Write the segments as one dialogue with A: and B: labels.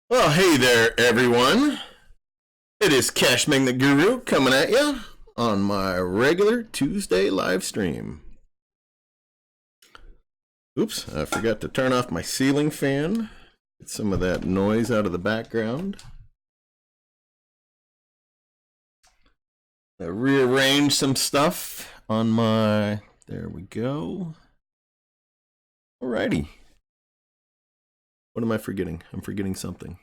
A: Well, hey there, everyone. It is Cashmagnet Guru coming at you on my regular Tuesday live stream. Oops, I forgot to turn off my ceiling fan. Get some of that noise out of the background. I rearranged some stuff on my... There we go. Alrighty. What am I forgetting? I'm forgetting something.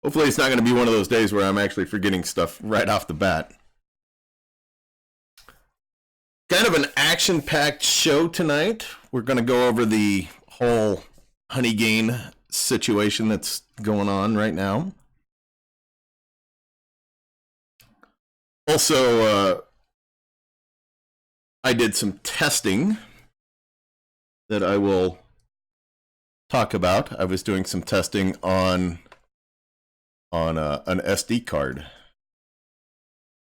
A: Hopefully it's not going to be one of those days where I'm actually forgetting stuff right off the bat. Kind of an action-packed show tonight. We're going to go over the whole Honeygain situation that's going on right now. Also, I did some testing that I will talk about. I was doing some testing on an SD card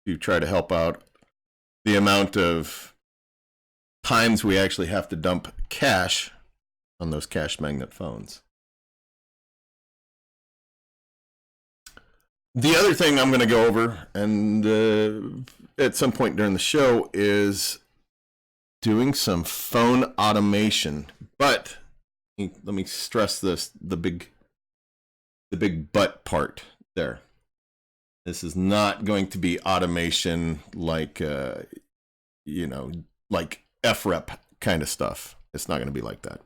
A: to try to help out the amount of times we actually have to dump cash on those Cashmagnet phones. The other thing I'm going to go over, and at some point during the show, is doing some phone automation. But let me stress this: the big but part there. This is not going to be automation like like FREP kind of stuff. It's not going to be like that.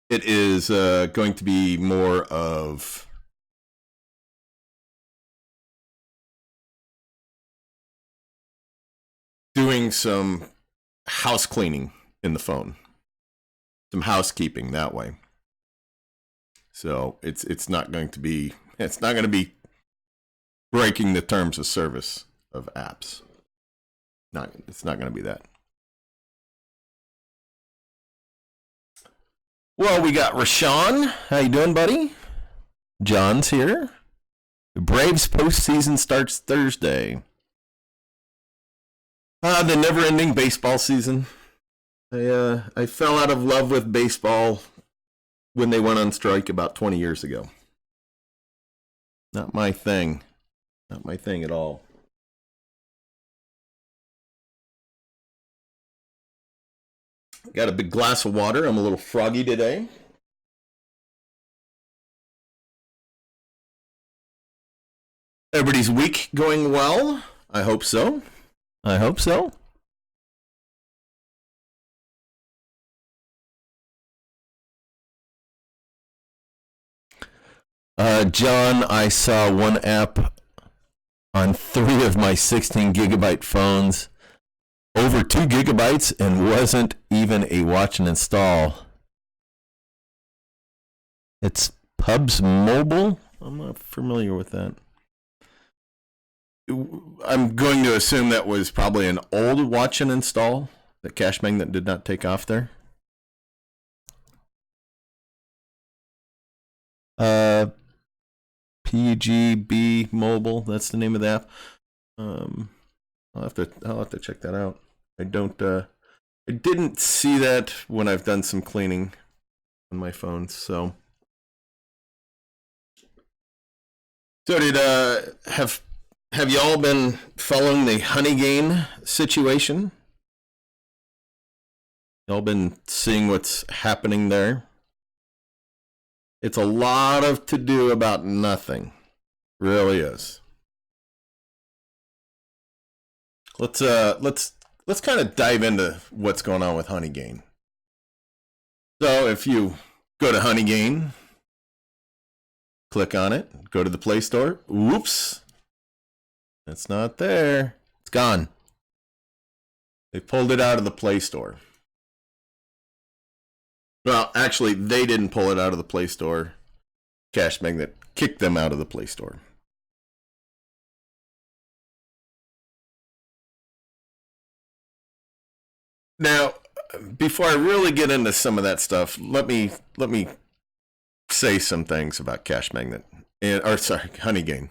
A: It is going to be more of doing some house cleaning in the phone, some housekeeping that way. So it's not going to be breaking the terms of service of apps. It's not going to be that. Well, we got Rashawn. How you doing, buddy? John's here. The Braves postseason starts Thursday. The never-ending baseball season. I fell out of love with baseball when they went on strike about 20 years ago. Not my thing. Not my thing at all. Got a big glass of water. I'm a little froggy today. Everybody's week going well? I hope so. I hope so. John, I saw one app on 3 of my 16 gigabyte phones, over 2 gigabytes, and wasn't even a watch and install. It's Pubs Mobile? I'm not familiar with that. I'm going to assume that was probably an old watch and install that Cashmagnet did not take off there. PGB Mobile, that's the name of the app. I'll have to check that out. I didn't see that when I've done some cleaning on my phone. So did have y'all been following the Honeygain situation? Y'all been seeing what's happening there? It's a lot of to do about nothing. It really is. Let's kind of dive into what's going on with Honeygain. So if you go to Honeygain, click on it, go to the Play Store. Whoops. It's not there. It's gone. They pulled it out of the Play Store. Well, actually, they didn't pull it out of the Play Store. Cashmagnet kicked them out of the Play Store. Now, before I really get into some of that stuff, let me say some things about Cashmagnet, Honeygain.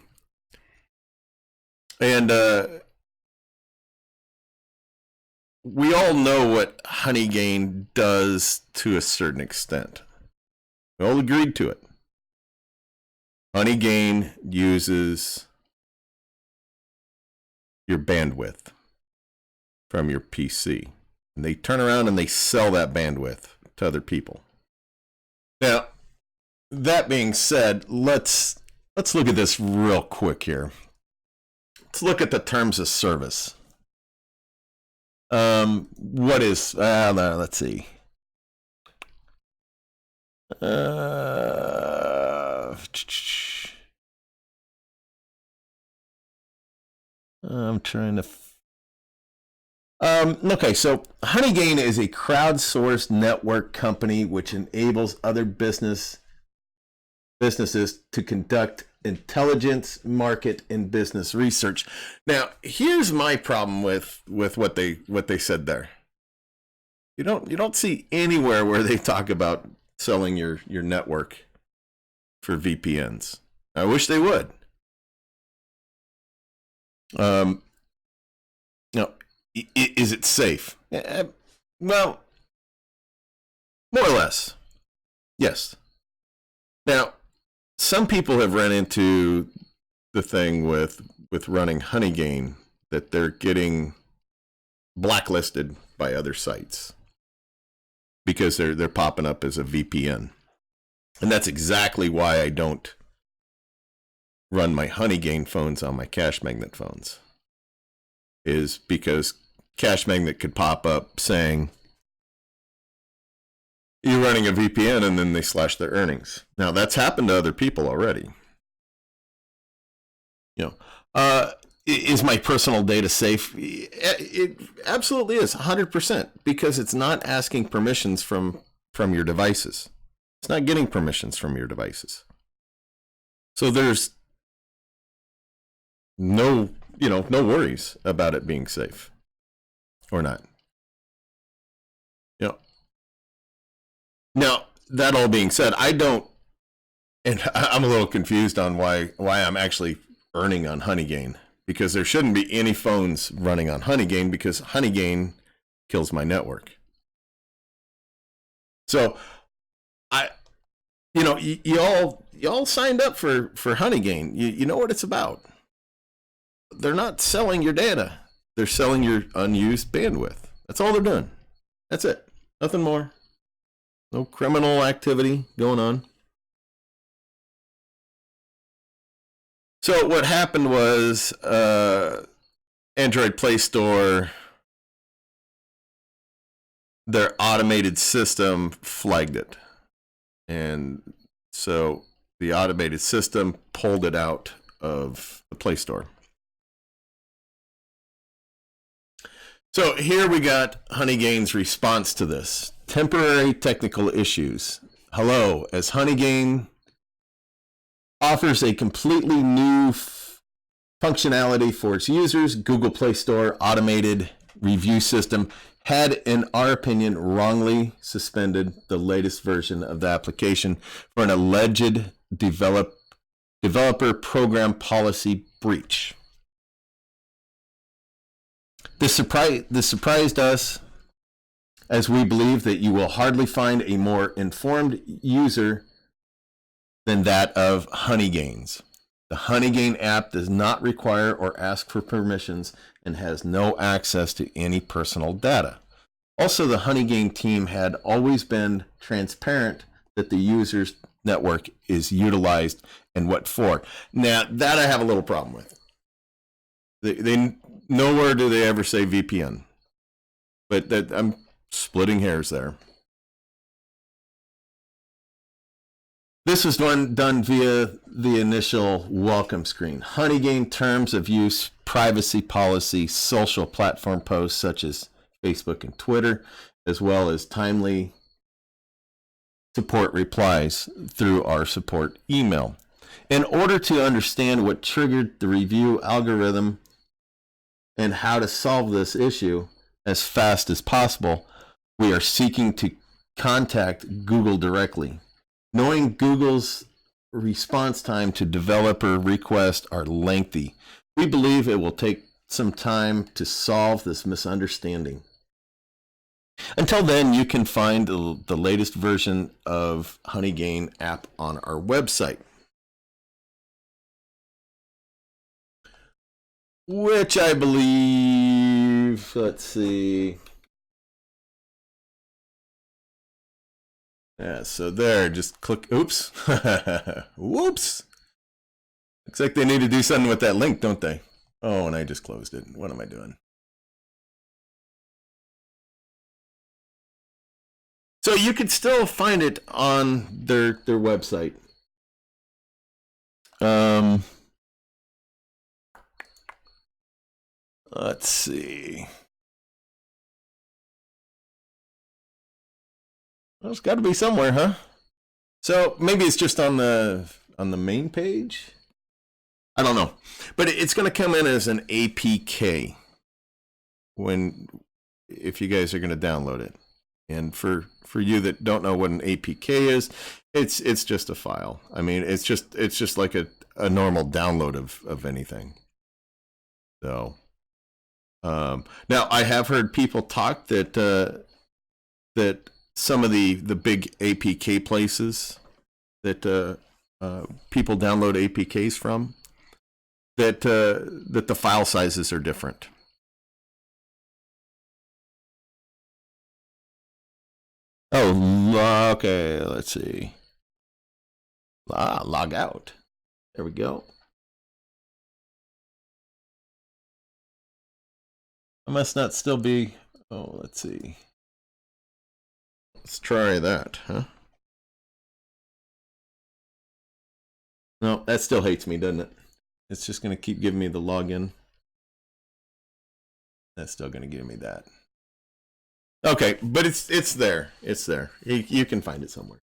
A: And we all know what Honeygain does to a certain extent. We all agreed to it. Honeygain uses your bandwidth from your PC. And they turn around and they sell that bandwidth to other people. Now, that being said, let's look at this real quick here. Let's look at the terms of service. What is, let's see. I'm trying to. Okay, so Honeygain is a crowdsourced network company which enables other businesses to conduct intelligence, market, and business research. Now, here's my problem with what they said there. You don't see anywhere where they talk about selling your network for VPNs. I wish they would. Is it safe? Well, more or less, yes. Now, some people have run into the thing with running Honeygain that they're getting blacklisted by other sites because they're popping up as a VPN. And that's exactly why I don't run my Honeygain phones on my Cashmagnet phones. Is because Cashmagnet could pop up saying you're running a VPN, and then they slash their earnings. Now, that's happened to other people already. Is my personal data safe? It absolutely is, 100%, because it's not asking permissions from your devices. It's not getting permissions from your devices. So there's no worries about it being safe or not. Now, that all being said, I'm a little confused on why I'm actually earning on Honeygain, because there shouldn't be any phones running on Honeygain, because Honeygain kills my network. So you all signed up for Honeygain. You know what it's about. They're not selling your data. They're selling your unused bandwidth. That's all they're doing. That's it. Nothing more. No criminal activity going on. So what happened was Android Play Store, their automated system flagged it. And so the automated system pulled it out of the Play Store. So here we got Honeygain's response to this. Temporary technical issues. Hello, as Honeygain offers a completely new functionality for its users, Google Play Store automated review system had, in our opinion, wrongly suspended the latest version of the application for an alleged developer program policy breach. This surprised us, as we believe that you will hardly find a more informed user than that of Honeygain's. The Honeygain app does not require or ask for permissions and has no access to any personal data. Also, the Honeygain team had always been transparent that the user's network is utilized and what for. Now, that I have a little problem with. They nowhere do they ever say VPN, but I'm splitting hairs there. This was done via the initial welcome screen. Honeygain terms of use, privacy policy, social platform posts such as Facebook and Twitter, as well as timely support replies through our support email. In order to understand what triggered the review algorithm and how to solve this issue as fast as possible, we are seeking to contact Google directly. Knowing Google's response time to developer requests are lengthy, we believe it will take some time to solve this misunderstanding. Until then, you can find the latest version of Honeygain app on our website, which I believe, let's see. Yeah, so there, just click, oops. Whoops. Looks like they need to do something with that link, don't they? Oh, and I just closed it. What am I doing? So you could still find it on their website. Let's see. Well, it's got to be somewhere, huh? So maybe it's just on the main page. I don't know, but it's going to come in as an APK if you guys are going to download it. And for you that don't know what an APK is, it's just a file. I mean, it's just like a normal download of anything. So now I have heard people talk that some of the big APK places that people download APKs from, that the file sizes are different. Oh, okay, let's see. Log out. There we go. I must not still be, oh, let's see. Let's try that, huh? No, that still hates me, doesn't it? It's just going to keep giving me the login. That's still going to give me that. Okay, but it's there. It's there. You can find it somewhere.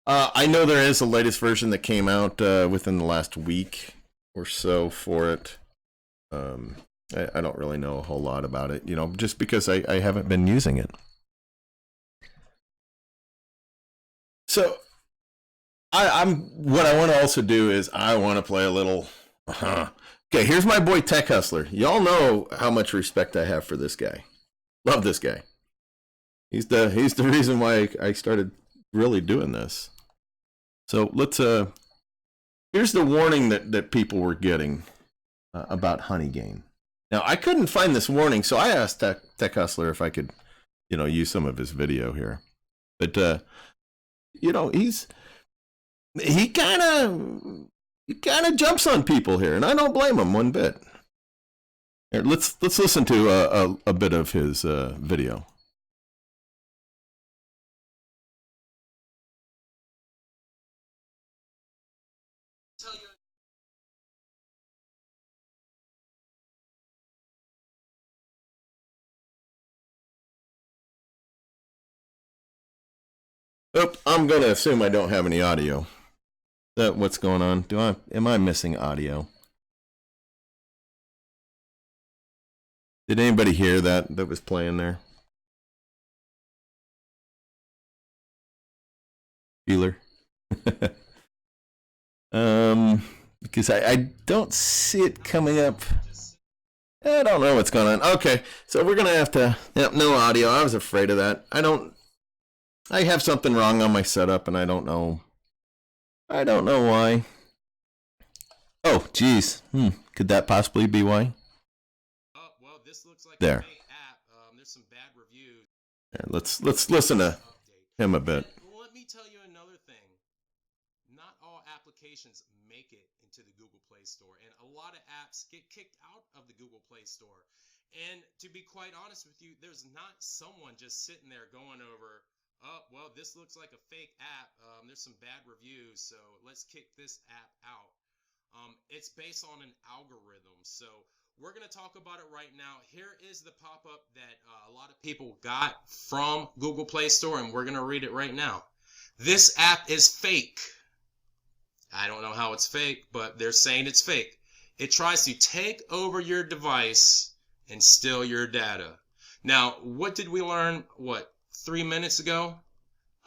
A: I know there is a latest version that came out within the last week or so for it. I don't really know a whole lot about it, you know, just because I haven't been using it. So what I want to also do is I want to play a little. Okay, here's my boy Tech Hustler. Y'all know how much respect I have for this guy. Love this guy. He's the reason why I started really doing this. So let's here's the warning that people were getting about Honeygain. Now I couldn't find this warning, so I asked Tech Hustler if I could, you know, use some of his video here. But you know, he kind of jumps on people here, and I don't blame him one bit. Here, let's listen to a bit of his video. Oh, I'm gonna assume I don't have any audio. Is that what's going on? Am I missing audio? Did anybody hear that was playing there? Feeler? Because I don't see it coming up. I don't know what's going on. Okay, so we're gonna have to. Yep, no audio. I was afraid of that. I have something wrong on my setup, and I don't know why. Oh, geez. Could that possibly be why?
B: Oh, well, this looks like
A: there.
B: A fake app. There's some bad reviews.
A: Yeah, let's listen to him a bit.
B: And let me tell you another thing. Not all applications make it into the Google Play Store, and a lot of apps get kicked out of the Google Play Store. And to be quite honest with you, there's not someone just sitting there going over, oh, well, this looks like a fake app. There's some bad reviews, so let's kick this app out. It's based on an algorithm. So we're going to talk about it right now. Here is the pop-up that a lot of people got from Google Play Store, and we're going to read it right now. This app is fake. I don't know how it's fake, but they're saying it's fake. It tries to take over your device and steal your data. Now, what did we learn, 3 minutes ago?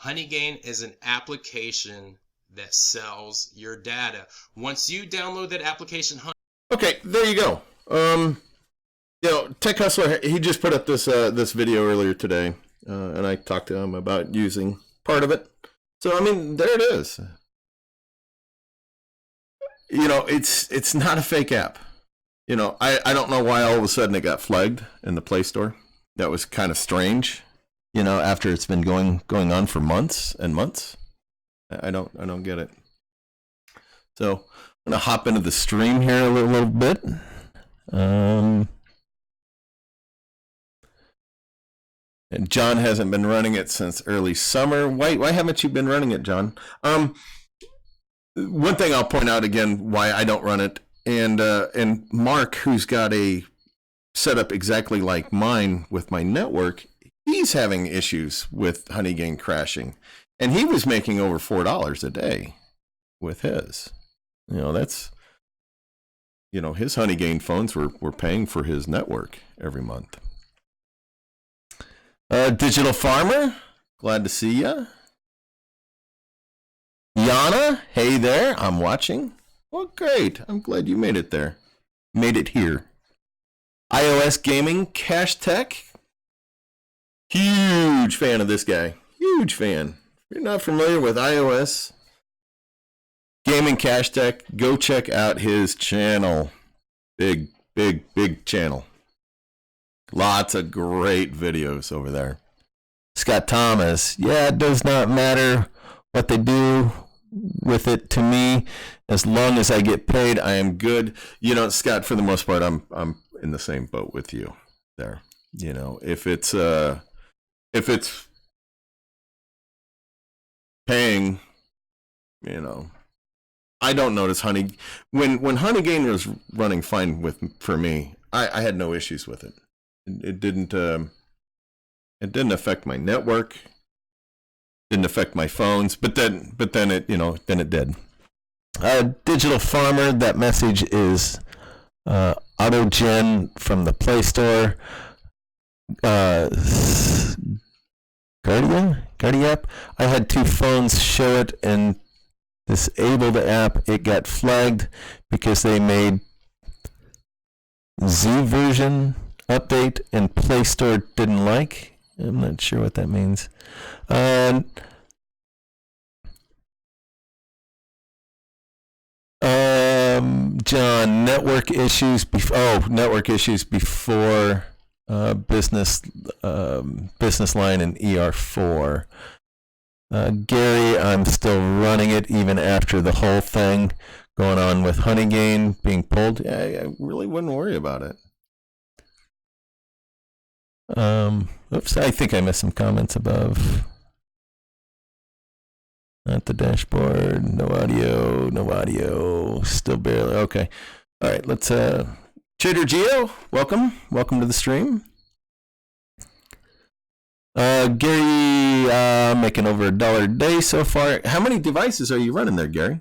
B: Honeygain is an application that sells your data. Once you download that application,
A: okay, there you go. You know, Tech Hustler, he just put up this video earlier today, and I talked to him about using part of it. So I mean, there it is. You know, it's not a fake app. You know, I don't know why all of a sudden it got flagged in the Play Store. That was kind of strange. You know, after it's been going on for months and months. I don't get it. So I'm gonna hop into the stream here a little bit. And John hasn't been running it since early summer. Why haven't you been running it, John? One thing I'll point out again why I don't run it, and Mark, who's got a setup exactly like mine with my network, he's having issues with Honeygain crashing, and he was making over $4 a day with his. You know, that's, you know, his Honeygain phones were paying for his network every month. Digital Farmer, glad to see ya. Yana, hey there, I'm watching. Well, great. I'm glad you made it there. Made it here. iOS Gaming, Cash Tech. Huge fan of this guy. Huge fan. If you're not familiar with iOS Gaming Cash Tech, go check out his channel. Big channel. Lots of great videos over there. Scott Thomas, yeah, it does not matter what they do with it to me. As long as I get paid, I am good. You know, Scott, for the most part, I'm in the same boat with you there. You know, if it's paying, you know, I don't notice when Honeygain was running fine for me, I had no issues with it. It didn't affect my network, didn't affect my phones, but then it, you know, then it did. Digital Farmer, that message is AutoGen from the Play Store. Guardian app. I had 2 phones show it and disable the app. It got flagged because they made Z version update and Play Store didn't like. I'm not sure what that means. John, network issues before business line and ER4. Gary, I'm still running it even after the whole thing going on with Honeygain being pulled. I really wouldn't worry about it. Oops, I think I missed some comments above. Not the dashboard, no audio, still barely, okay. All right, let's, Trader Geo, welcome to the stream. Gary, making over $1 a day so far. How many devices are you running there, Gary?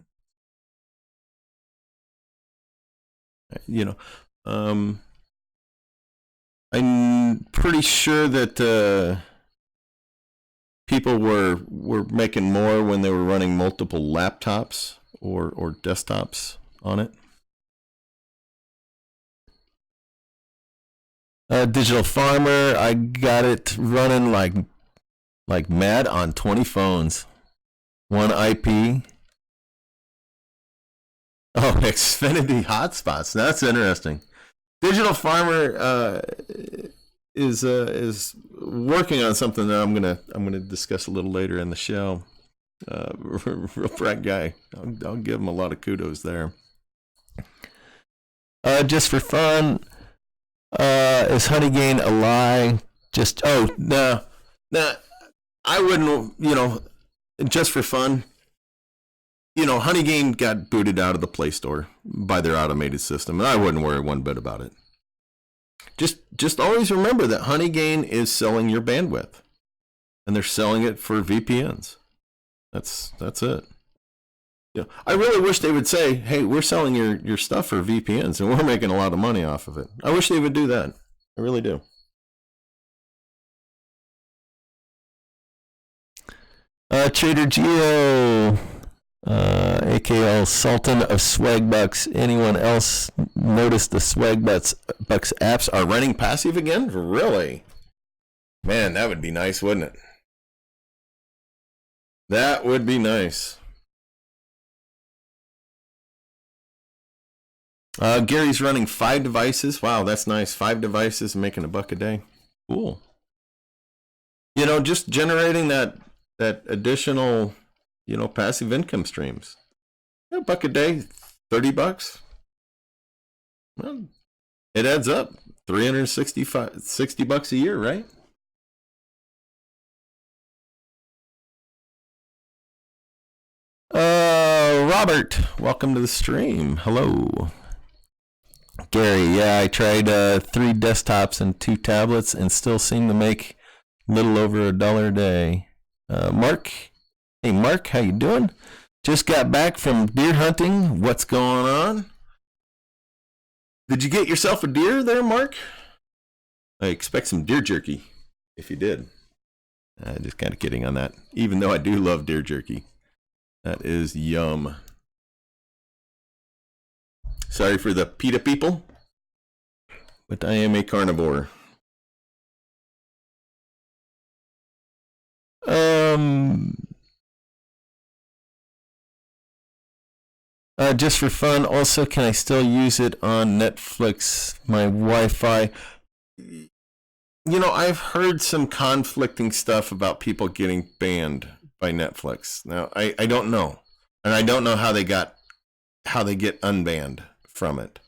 A: You know, I'm pretty sure that people were making more when they were running multiple laptops or desktops on it. Digital Farmer, I got it running like mad on 20 phones. 1 IP. Oh, Xfinity hotspots. That's interesting. Digital Farmer is working on something that I'm gonna discuss a little later in the show. Real bright guy. I'll give him a lot of kudos there. Just for fun, is Honeygain a lie? No, I wouldn't. You know, just for fun. You know, Honeygain got booted out of the Play Store by their automated system, and I wouldn't worry one bit about it. Just always remember that Honeygain is selling your bandwidth, and they're selling it for VPNs. That's it. Yeah, I really wish they would say, "Hey, we're selling your stuff for VPNs, and we're making a lot of money off of it." I wish they would do that. I really do. Trader Geo, AKL Sultan of Swagbucks. Anyone else notice the Swagbucks apps are running passive again? Really? Man, that would be nice, wouldn't it? That would be nice. Gary's running 5 devices. Wow, that's nice. 5 devices and making $1 a day. Cool. You know, just generating that additional, you know, passive income streams. $1 a day, $30. Well, it adds up. $60 a year, right? Robert, welcome to the stream. Hello. Gary, yeah, I tried 3 desktops and 2 tablets and still seem to make a little over $1 a day. Mark, hey Mark, how you doing? Just got back from deer hunting. What's going on? Did you get yourself a deer there, Mark? I expect some deer jerky, if you did. Just kind of kidding on that, even though I do love deer jerky. That is yum. Sorry for the PETA people, but I am a carnivore. Just for fun, also, can I still use it on Netflix, my Wi-Fi? You know, I've heard some conflicting stuff about people getting banned by Netflix. Now, I don't know. And I don't know how they get unbanned from it.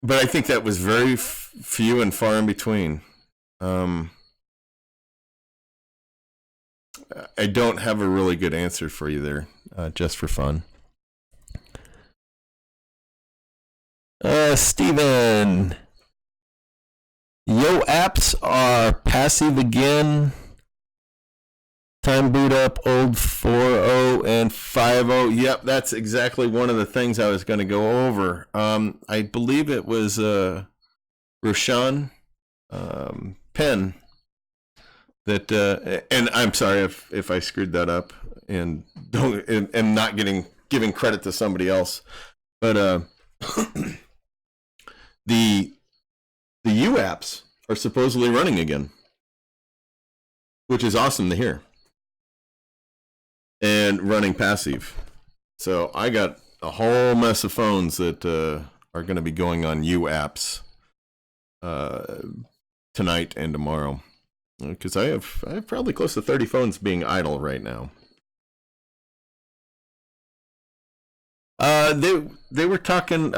A: But I think that was very few and far in between. I don't have a really good answer for you there, just for fun. Steven. Yo apps are passive again. Time boot up old 4.0 and 5.0. Yep, that's exactly one of the things I was going to go over. I believe it was Roshan Penn that, and I'm sorry if I screwed that up and not giving credit to somebody else, but the U apps are supposedly running again, which is awesome to hear. And running passive. So I got a whole mess of phones that are going to be going on U apps tonight and tomorrow. Because I have probably close to 30 phones being idle right now. They were talking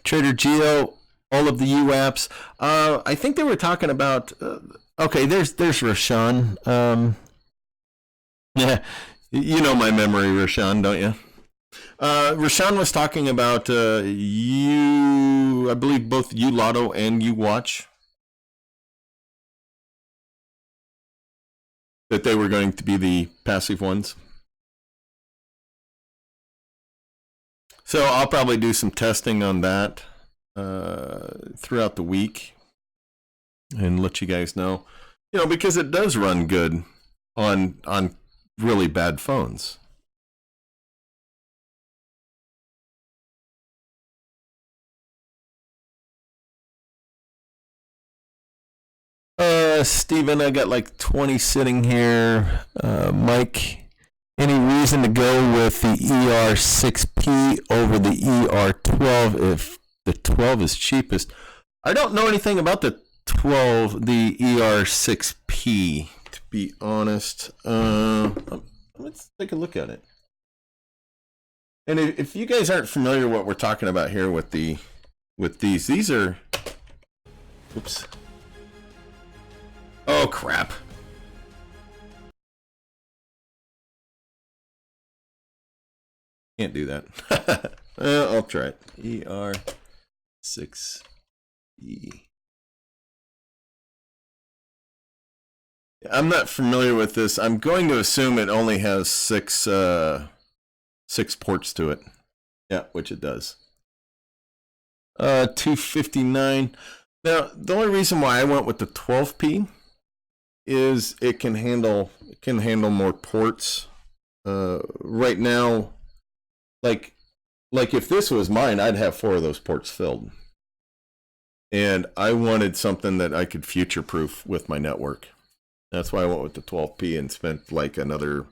A: Trader Geo, all of the U apps. I think they were talking about. Okay, there's Roshan. Yeah, you know my memory, Roshan, don't you? Roshan was talking about I believe both U Lotto and U Watch, that they were going to be the passive ones. So I'll probably do some testing on that throughout the week and let you guys know, you know, because it does run good on really bad phones. Steven, I got like 20 sitting here. Mike, any reason to go with the ER6P over the ER12 if the 12 is cheapest? I don't know anything about the ER6P, to be honest. Let's take a look at it. And if you guys aren't familiar what we're talking about here with these are, oops. Oh crap. Can't do that. I'll try it. ER6E. I'm not familiar with this. I'm going to assume it only has six ports to it. Yeah, which it does. 259. Now, the only reason why I went with the 12P is it can handle more ports. Right now, like if this was mine, I'd have 4 of those ports filled. And I wanted something that I could future-proof with my network. That's why I went with the 12p and spent like another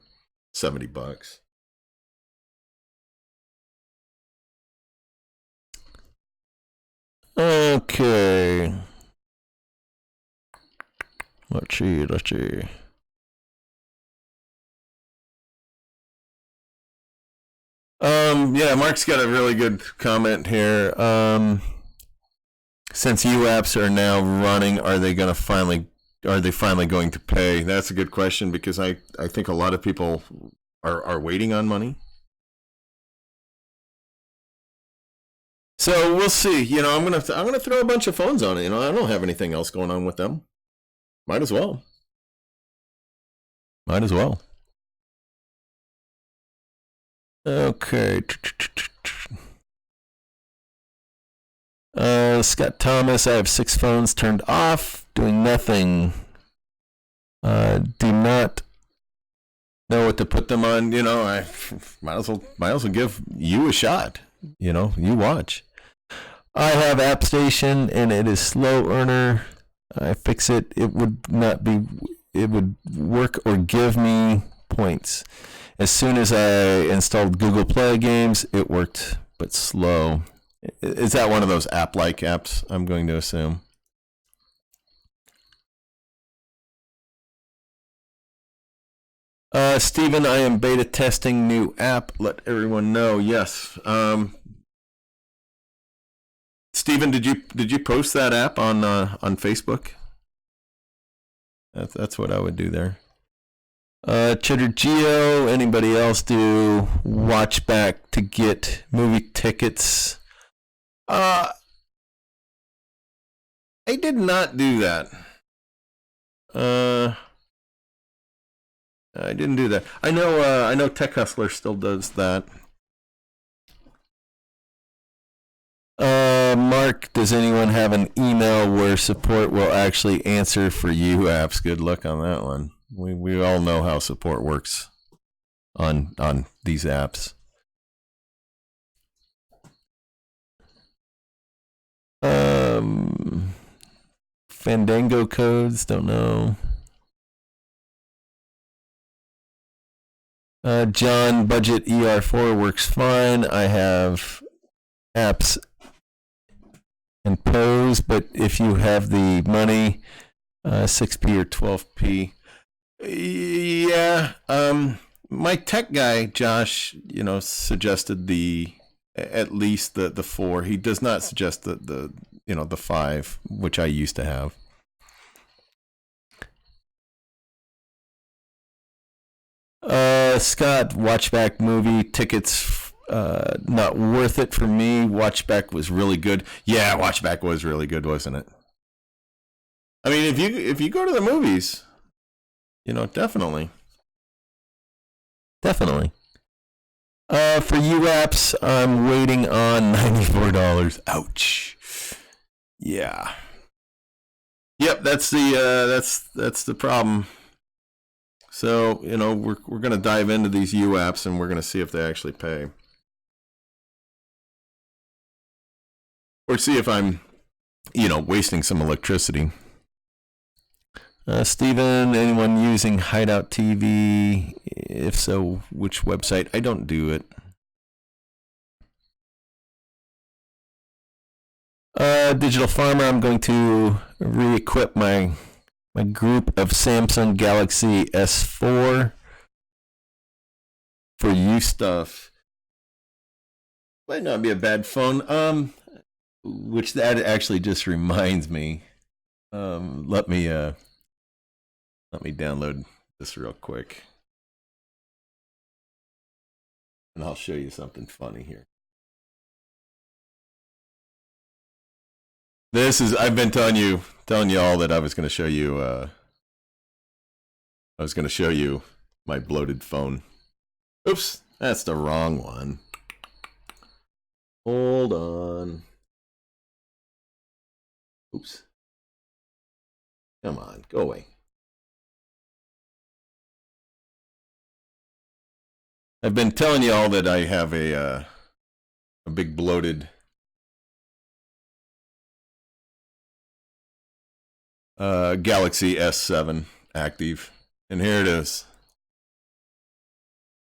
A: $70. Okay. Let's see. Yeah, Mark's got a really good comment here. Since UApps are now running, are they finally going to pay? That's a good question, because I think a lot of people are waiting on money. So we'll see. I'm gonna throw a bunch of phones on it. I don't have anything else going on with them. Might as well. Okay. Scott Thomas, I have 6 phones turned off, doing nothing. Do not know what to put them on. I might as well give you a shot. You watch. I have AppStation and it is slow earner. I fix it. It would work or give me points. As soon as I installed Google Play games, it worked, but slow. Is that one of those app-like apps, I'm going to assume? Steven, I am beta testing new app. Let everyone know. Yes. Steven, did you post that app on Facebook? That's what I would do there. Cheddar Geo, anybody else do Watchback to get movie tickets? I did not do that. I didn't do that. I know Tech Hustler still does that. Mark, does anyone have an email where support will actually answer for you apps? Good luck on that one. We all know how support works on these apps. Fandango codes, don't know. John, budget ER4 works fine. I have apps and Pose, but if you have the money, 6p or 12p. Yeah, my tech guy, Josh, suggested at least the 4. He does not suggest the 5, which I used to have. Scott, Watchback movie tickets, not worth it for me. Watchback was really good. Yeah, Watchback was really good, wasn't it? I mean, if you go to the movies, definitely. For UApps, I'm waiting on $94. Ouch. Yeah. Yep, that's the problem. So, we're going to dive into these UApps and we're going to see if they actually pay. Or see if I'm, wasting some electricity. Steven, anyone using Hideout TV? If so, which website? I don't do it. Digital Farmer, I'm going to re-equip my group of Samsung Galaxy S4 for you stuff. Might not be a bad phone. Which that actually just reminds me. Let me download this real quick, and I'll show you something funny here. I've been telling you all that I was going to show you. I was going to show you my bloated phone. Oops, that's the wrong one. Hold on. Oops. Come on, go away. I've been telling you all that I have a big bloated Galaxy S7 active. And here it is.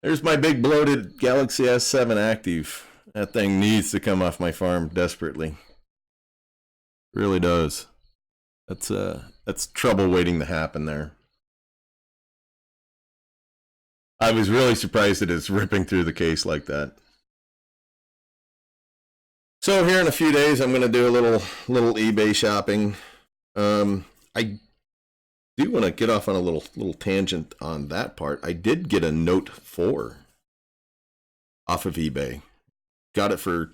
A: There's my big bloated Galaxy S7 active. That thing needs to come off my farm desperately. It really does. That's trouble waiting to happen there. I was really surprised that it's ripping through the case like that. So here in a few days, I'm going to do a little eBay shopping. I do want to get off on a little tangent on that part. I did get a Note 4 off of eBay. Got it for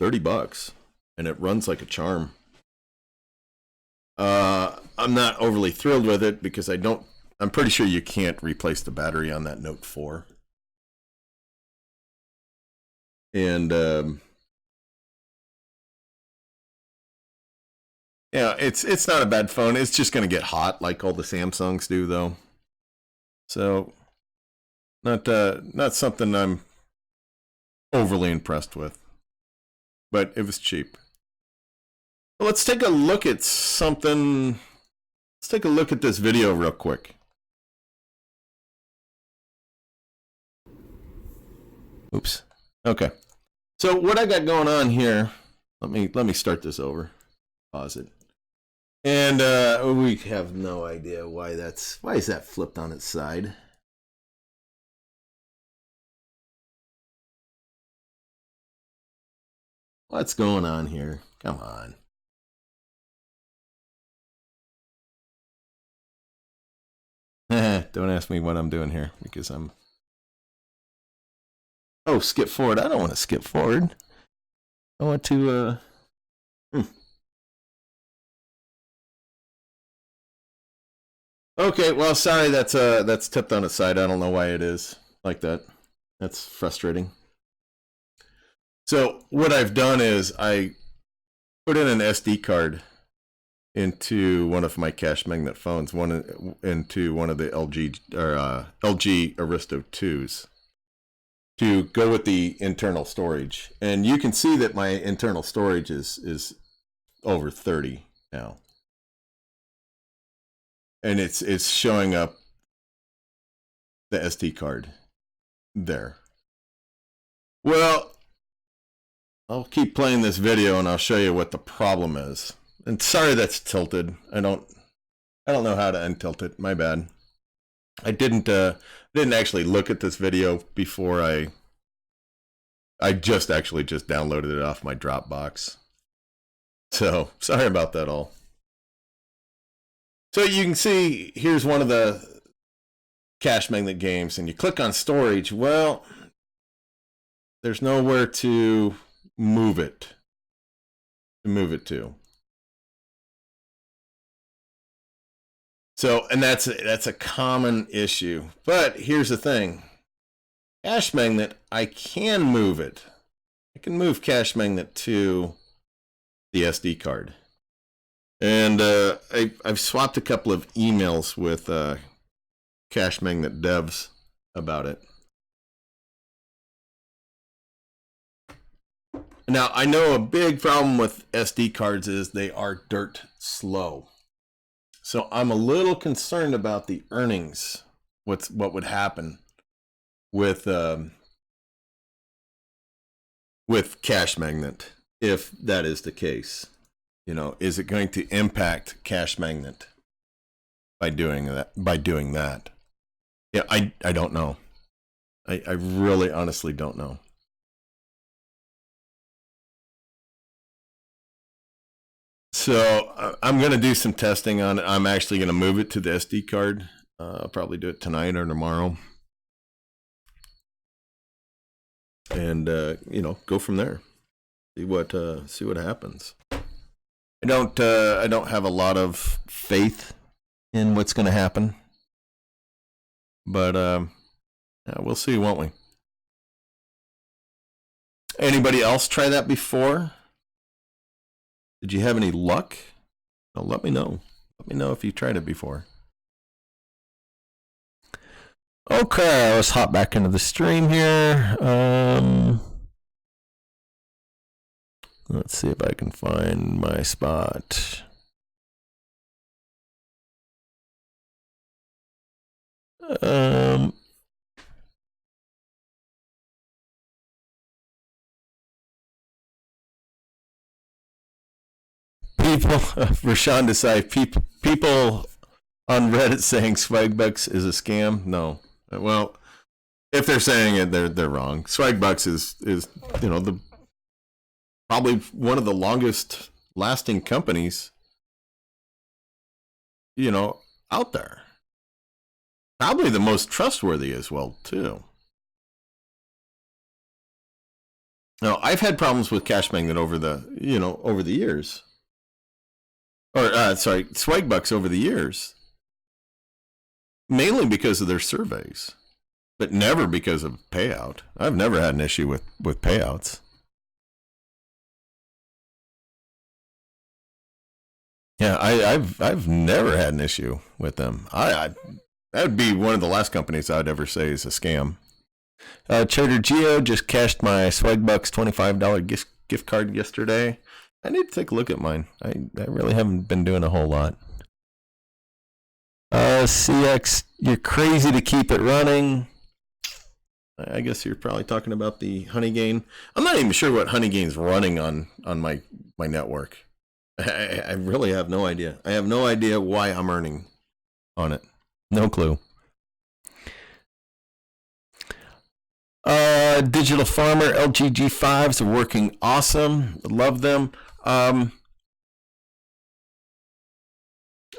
A: $30, and it runs like a charm. I'm not overly thrilled with it because I'm pretty sure you can't replace the battery on that Note 4. And yeah, it's not a bad phone. It's just going to get hot like all the Samsungs do, though. So not something I'm overly impressed with. But it was cheap. Let's take a look at something. Let's take a look at this video real quick. Oops. Okay. So what I got going on here, let me start this over. Pause it. And we have no idea why is that flipped on its side? What's going on here? Come on. Don't ask me what I'm doing here because I'm... Oh, skip forward. I don't want to skip forward. I want to... Okay, well, sorry, that's tipped on its side. I don't know why it is like that. That's frustrating. So what I've done is I put in an SD card into one of my Cashmagnet phones, into one of the LG Aristo 2s to go with the internal storage. And you can see that my internal storage is over 30 now. And it's showing up the SD card there. Well, I'll keep playing this video and I'll show you what the problem is. And sorry that's tilted. I don't know how to untilt it. My bad. I didn't actually look at this video before I just downloaded it off my Dropbox. So sorry about that all. So you can see here's one of the Cashmagnet games, and you click on storage. Well, there's nowhere to move it. To. So, and that's a common issue. But here's the thing. Cashmagnet, I can move it. I can move Cashmagnet to the SD card. And I've swapped a couple of emails with Cashmagnet devs about it. Now, I know a big problem with SD cards is they are dirt slow. So I'm a little concerned about the earnings. What would happen with Cashmagnet if that is the case? You know, is it going to impact Cashmagnet by doing that? Yeah, I don't know. I really honestly don't know. So I'm going to do some testing on it. I'm actually going to move it to the SD card. I'll probably do it tonight or tomorrow. And, go from there. See what happens. I don't have a lot of faith in what's going to happen. But we'll see, won't we? Anybody else try that before? Did you have any luck? Well, let me know. Let me know if you tried it before. Okay, let's hop back into the stream here. Let's see if I can find my spot. People, Rashawn Desai, people on Reddit saying Swagbucks is a scam. No, well, if they're saying it, they're wrong. Swagbucks is the probably one of the longest lasting companies out there. Probably the most trustworthy as well too. Now, I've had problems with Cashmagnet over the years. Or Swagbucks over the years. Mainly because of their surveys, but never because of payout. I've never had an issue with payouts. Yeah, I've never had an issue with them. That would be one of the last companies I'd ever say is a scam. Trader Geo just cashed my Swagbucks $25 gift card yesterday. I need to take a look at mine. I really haven't been doing a whole lot. CX, you're crazy to keep it running. I guess you're probably talking about the Honeygain. I'm not even sure what Honeygain's running on my network. I really have no idea. I have no idea why I'm earning on it. No clue. Digital Farmer LGG5s are working awesome. Love them.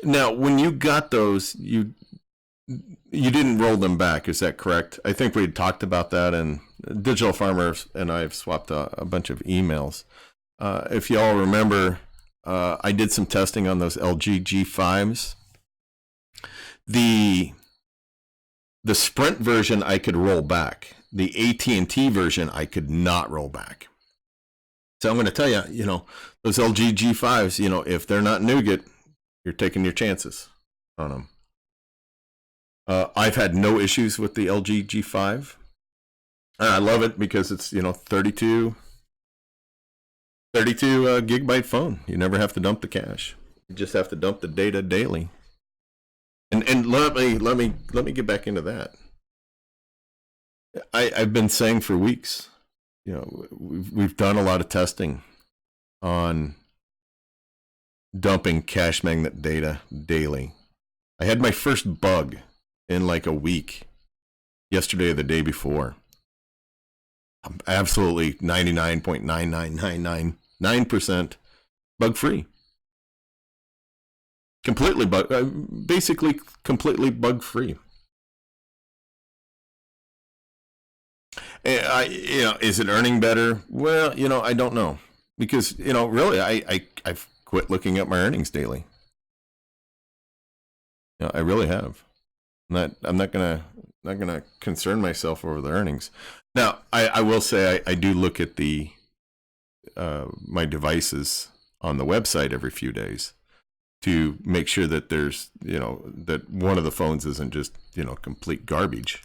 A: Now, when you got those, you didn't roll them back. Is that correct? I think we had talked about that, and Digital Farmer and I have swapped a bunch of emails. If y'all remember, I did some testing on those LG G5s. The Sprint version I could roll back. The AT&T version I could not roll back. So I'm going to tell you, those LG G5s, if they're not nougat, you're taking your chances on them. I've had no issues with the LG G5. I love it because it's 32 gigabyte phone. You never have to dump the cache. You just have to dump the data daily. And let me get back into that. I've been saying for weeks, we've done a lot of testing on dumping Cashmagnet data daily. I had my first bug in like a week, yesterday or the day before. I'm absolutely 99.99999% bug free. Basically completely bug free. Is it earning better? Well, I don't know, because really, I've quit looking at my earnings daily. I really have. I'm not gonna concern myself over the earnings. Now, I will say I do look at the my devices on the website every few days to make sure that there's that one of the phones isn't just complete garbage.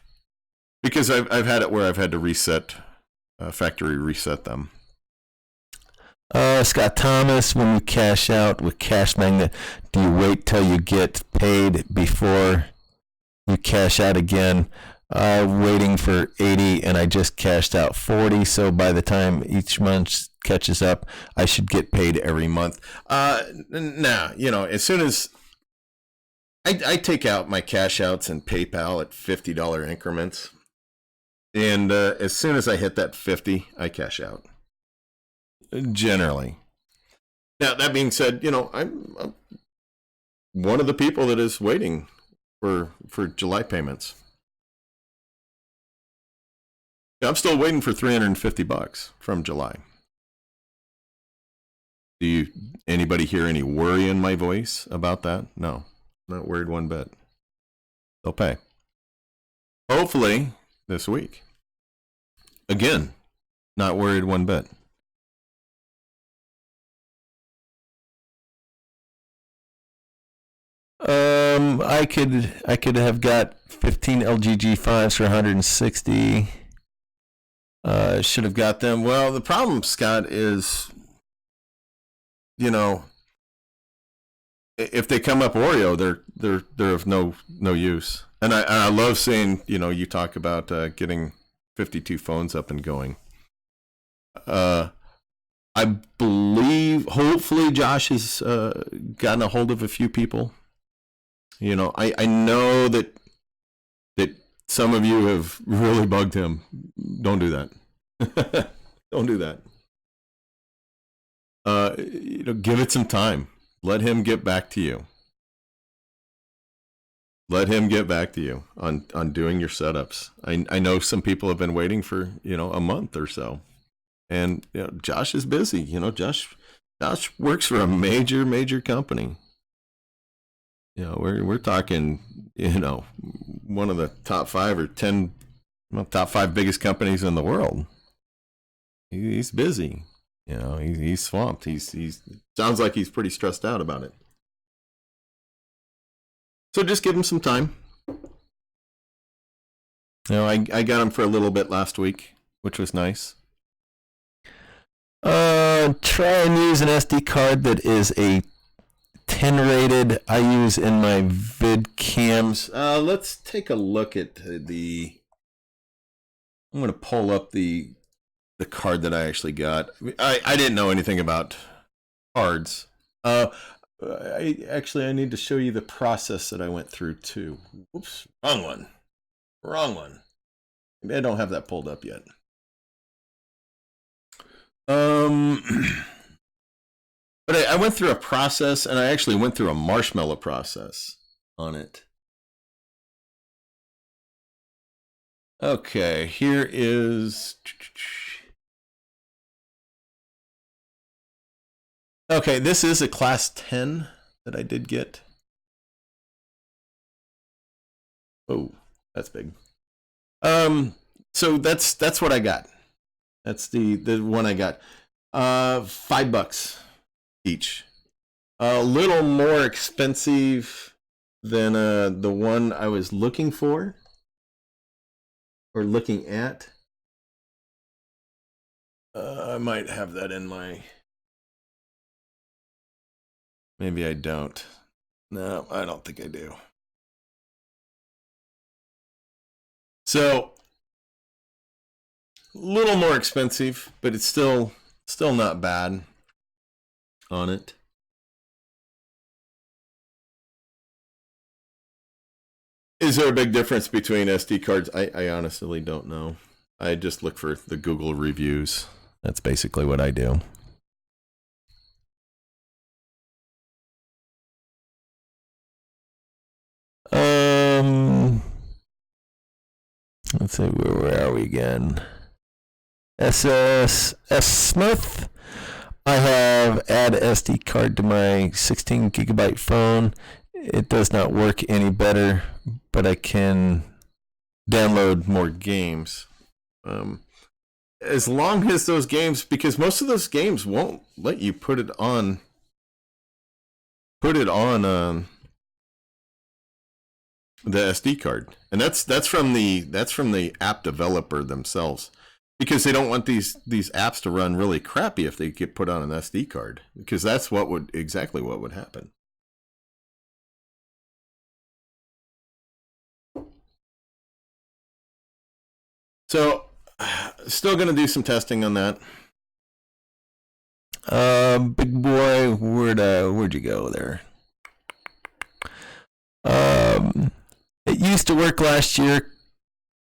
A: Because I've had it where I've had to reset, factory reset them. Scott Thomas, when you cash out with Cashmagnet, do you wait till you get paid before you cash out again? Waiting for 80, and I just cashed out 40. So by the time each month catches up, I should get paid every month. Nah, as soon as I take out my cash outs in PayPal at $50 increments. And as soon as I hit that 50, I cash out. Generally. Now, that being said, I'm one of the people that is waiting for July payments. I'm still waiting for $350 from July. Anybody hear any worry in my voice about that? No, not worried one bit. They'll pay. Hopefully this week. Again, not worried one bit. I could have got 15 LGG5s for 160. Should have got them. Well, the problem, Scott, is if they come up Oreo, they're of no use. And I love seeing, you talk about getting 52 phones up and going. I believe, hopefully, Josh has gotten a hold of a few people. I know that some of you have really bugged him. Don't do that. Don't do that. Give it some time. Let him get back to you. Let him get back to you on doing your setups. I know some people have been waiting for, a month or so. And Josh is busy. Josh works for a major company. We're talking, one of the top 5 or 10, top 5 biggest companies in the world. He's busy. He's swamped. He's sounds like he's pretty stressed out about it. So just give him some time. I got him for a little bit last week, which was nice. Try and use an SD card that is a 10 rated. I use in my vid cams. Let's take a look at I'm going to pull up the card that I actually got. I didn't know anything about cards. I need to show you the process that I went through too. Whoops, wrong one. Maybe I don't have that pulled up yet. But I went through a process, and I actually went through a marshmallow process on it. Okay, here is... Okay, this is a class 10 that I did get. Oh, that's big. So that's what I got. That's the one I got. $5 each. A little more expensive than the one I was looking for or looking at. I might have that in my... Maybe I don't. No, I don't think I do. So, a little more expensive, but it's still not bad on it. Is there a big difference between SD cards? I honestly don't know. I just look for the Google reviews. That's basically what I do. Let's see, where are we again? S Smith. I have add SD card to my 16 gigabyte phone. It does not work any better, but I can download more games. As long as those games, because most of those games won't let you put it on the SD card, and that's from the app developer themselves, because they don't want these apps to run really crappy if they get put on an SD card, because that's exactly what would happen. So, still going to do some testing on that. Big boy, where'd you go there? It used to work last year.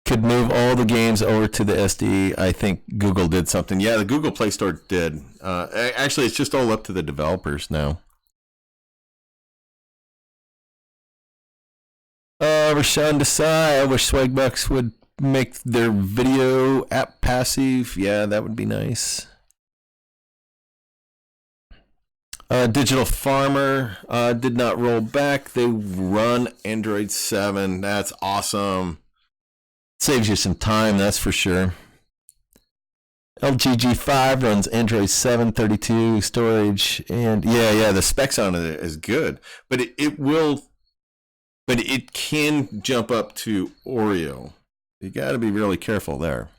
A: Could move all the games over to the SD. I think Google did something. Yeah, the Google Play Store did. Actually, it's just all up to the developers now. Rashawn Desai, I wish Swagbucks would make their video app passive. Yeah, that would be nice. Digital Farmer did not roll back. They run Android 7. That's awesome. Saves you some time, that's for sure. LGG5 runs Android 7, 32 storage, and yeah, the specs on it is good, but it can jump up to Oreo. You got to be really careful there.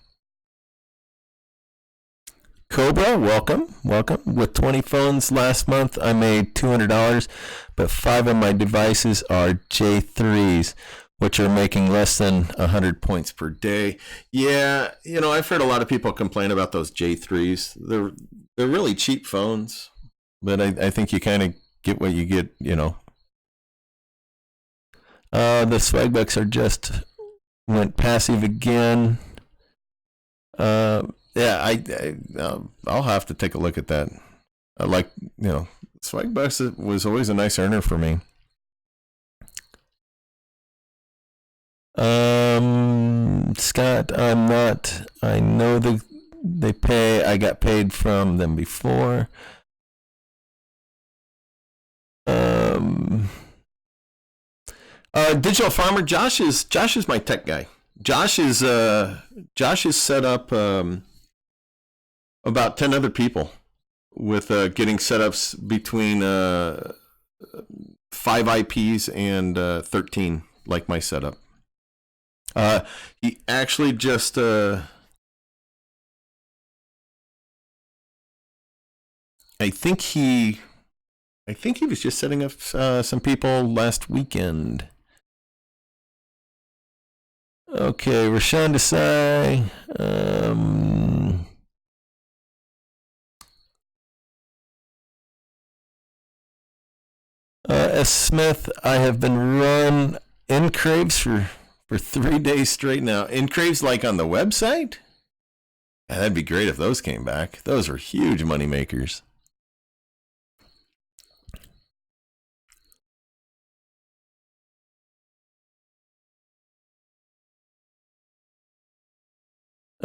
A: Cobra, welcome. With 20 phones last month, I made $200, but 5 of my devices are J3s, which are making less than 100 points per day. Yeah, I've heard a lot of people complain about those J3s. They're really cheap phones, but I think you kind of get what you get, The Swagbucks are just went passive again. I'll have to take a look at that. I like, Swagbucks was always a nice earner for me. Scott, I'm not. I know they pay. I got paid from them before. Digital Farmer, Josh is my tech guy. Josh is set up about 10 other people with getting setups between 5 IPs and 13, like my setup. He actually just I think he was just setting up some people last weekend. Okay, Rashawn Desai. S. Smith, I have been run Encraves for 3 days straight now. Encraves like on the website? Yeah, that'd be great if those came back. Those are huge money makers.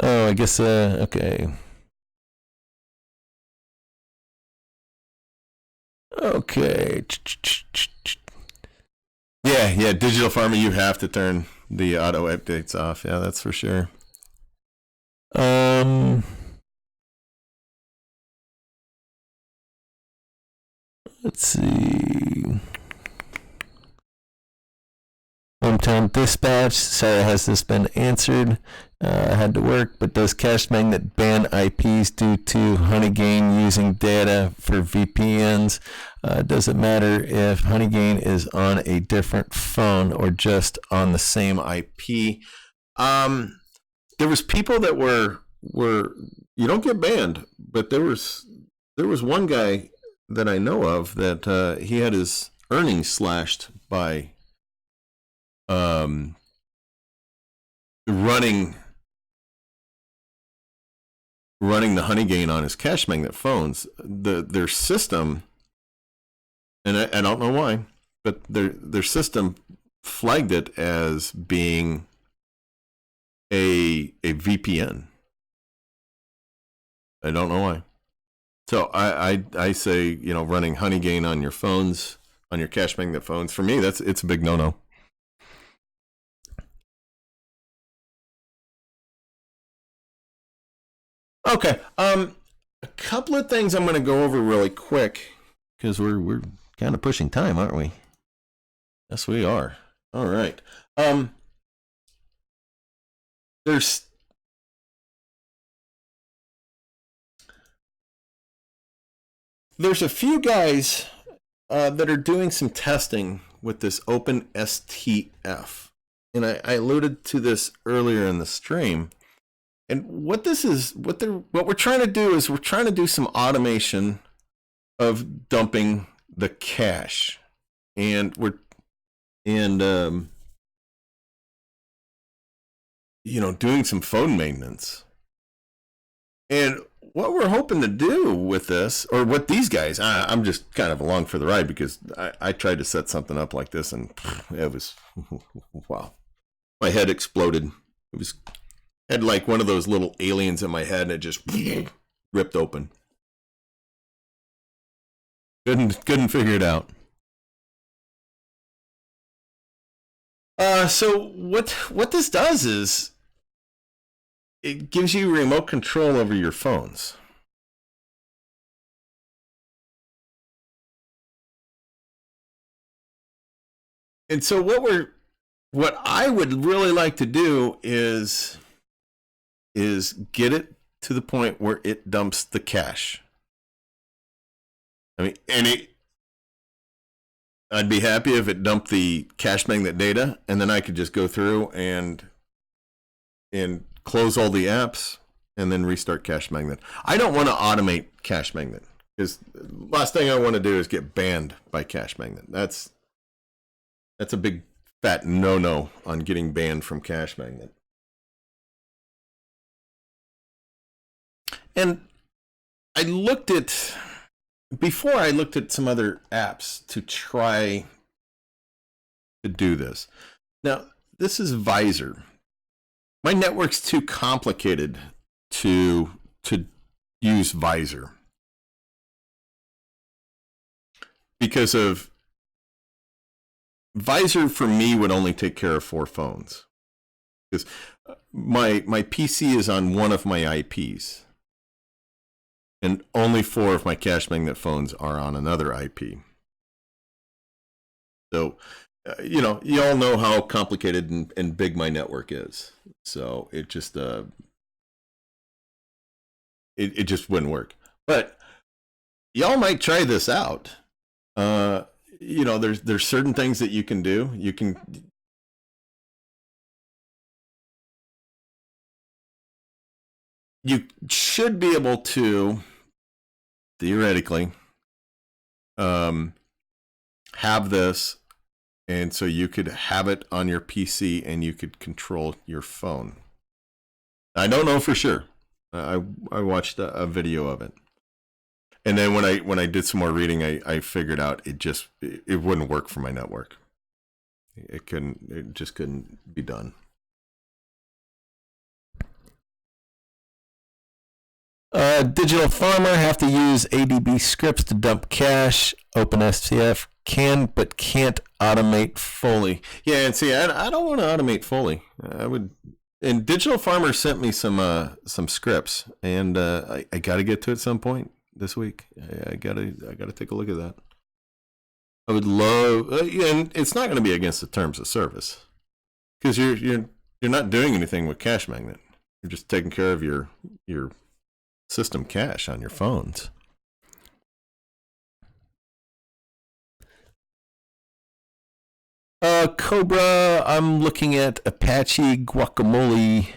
A: Oh, I guess, okay. Okay. Yeah, Digital Farming, you have to turn the auto updates off. Yeah, that's for sure. Let's see. Hometown Dispatch. Sorry, has this been answered? I had to work, but does Cashmagnet ban IPs due to Honeygain using data for VPNs? Does it matter if Honeygain is on a different phone or just on the same IP? There was people that were you don't get banned, but there was one guy that I know of that he had his earnings slashed by running the Honeygain on his Cashmagnet phones. Their system, and I don't know why, but their system flagged it as being a VPN. I don't know why. So I say, running Honeygain on your phones, on your Cashmagnet phones, for me it's a big no-no. Okay. A couple of things I'm going to go over really quick because we're kind of pushing time, aren't we? Yes, we are. All right. There's a few guys that are doing some testing with this OpenSTF, and I alluded to this earlier in the stream. And what we're trying to do is we're trying to do some automation of dumping the cache, and doing some phone maintenance. And what we're hoping to do with this, or what these guys, I'm just kind of along for the ride because I tried to set something up like this, and it was wow, my head exploded. It was. Had like one of those little aliens in my head, and it just ripped open. Couldn't figure it out. So what this does is it gives you remote control over your phones. And so what I would really like to do is get it to the point where it dumps the cache. I mean, I'd be happy if it dumped the Cashmagnet data, and then I could just go through and close all the apps and then restart Cashmagnet. I don't want to automate Cashmagnet, because last thing I want to do is get banned by Cashmagnet. That's a big fat no-no on getting banned from Cashmagnet. And before I looked at some other apps to try to do this. Now, this is Visor. My network's too complicated to use Visor because of Visor for me would only take care of 4 phones, because my PC is on one of my IPs, and only 4 of my Cashmagnet phones are on another IP. So, you all know how complicated and big my network is. So it just it just wouldn't work. But y'all might try this out. There's certain things that you can do. You should be able to theoretically have this, and so you could have it on your PC and you could control your phone. I don't know for sure. I watched a video of it, and then when I did some more reading, I figured out it wouldn't work for my network. It just couldn't be done. Digital Farmer have to use ADB scripts to dump cache. OpenSCF can but can't automate fully. Yeah, and see, I don't want to automate fully. I would. And Digital Farmer sent me some scripts, and I got to get to it at some point this week. I gotta take a look at that. I would love, and it's not going to be against the terms of service, because you're not doing anything with Cashmagnet. You're just taking care of your system cache on your phones. Cobra, I'm looking at Apache Guacamole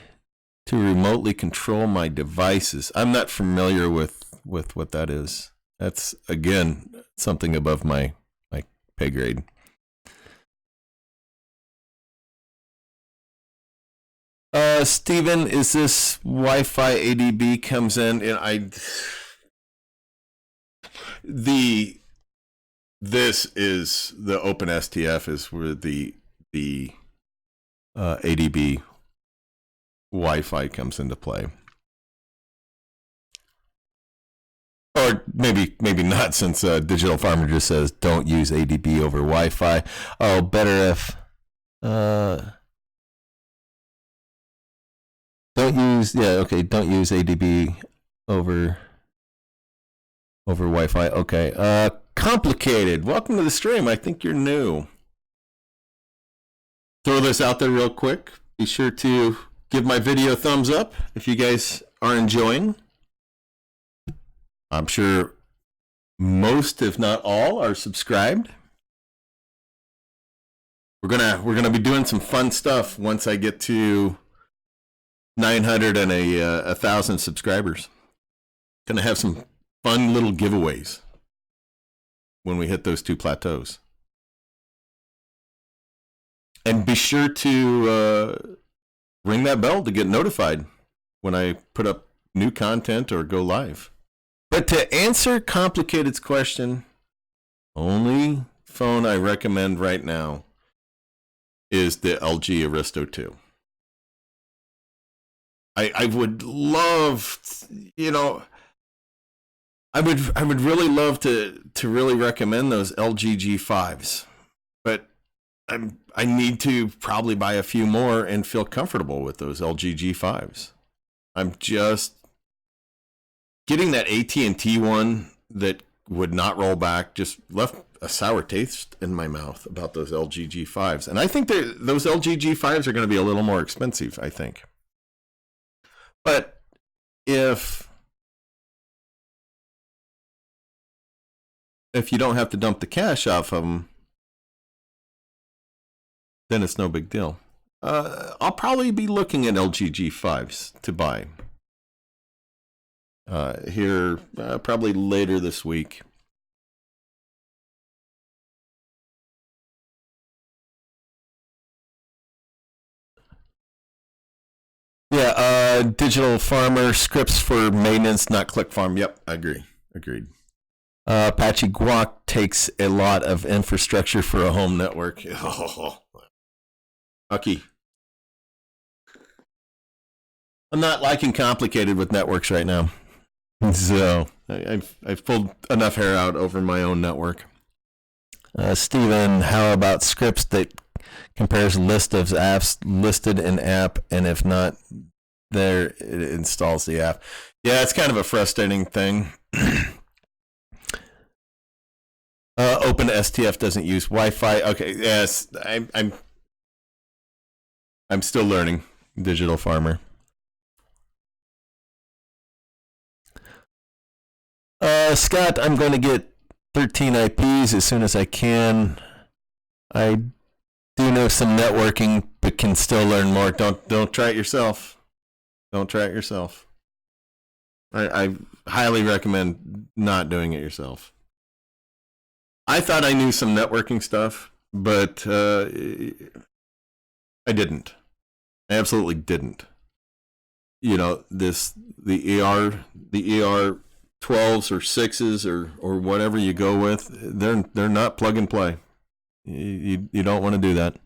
A: to remotely control my devices. I'm not familiar with what that is. That's, again, something above my pay grade. Steven, is this Wi-Fi ADB comes in, and this is the OpenSTF is where the ADB Wi-Fi comes into play. Or maybe not, since Digital Farmer just says don't use ADB over Wi-Fi. Oh, better if don't use ADB over Wi-Fi. Okay. Complicated. Welcome to the stream. I think you're new. Throw this out there real quick. Be sure to give my video a thumbs up if you guys are enjoying. I'm sure most, if not all, are subscribed. We're gonna be doing some fun stuff once I get to 900 and 1,000 subscribers. Gonna have some fun little giveaways when we hit those 2 plateaus. And be sure to ring that bell to get notified when I put up new content or go live. But to answer Complicated's question, only phone I recommend right now is the LG Aristo 2. I would love, I would really love to really recommend those LG G5s, but I need to probably buy a few more and feel comfortable with those LG G5s. I'm just getting that AT&T one that would not roll back just left a sour taste in my mouth about those LG G5s. And I think those LG G5s are going to be a little more expensive, I think. But if you don't have to dump the cash off of them, then it's no big deal. I'll probably be looking at LG G5s to buy here probably later this week. Yeah, Digital Farmer scripts for maintenance, not click farm. Yep, I agree. Agreed. Apache Guac takes a lot of infrastructure for a home network. Oh, lucky. I'm not liking complicated with networks right now. So I've pulled enough hair out over my own network. Steven, how about scripts that compares list of apps listed in app, and if not there, it installs the app? Yeah, it's kind of a frustrating thing. OpenSTF doesn't use Wi-Fi. Okay, yes, I'm still learning Digital Farmer. Scott, I'm going to get 13 IPs as soon as I can. I do know some networking, but can still learn more. Don't try it yourself. Don't try it yourself. I highly recommend not doing it yourself. I thought I knew some networking stuff, but I didn't. I absolutely didn't. You know, the ER 12s or 6s or whatever you go with, they're not plug and play. You don't want to do that.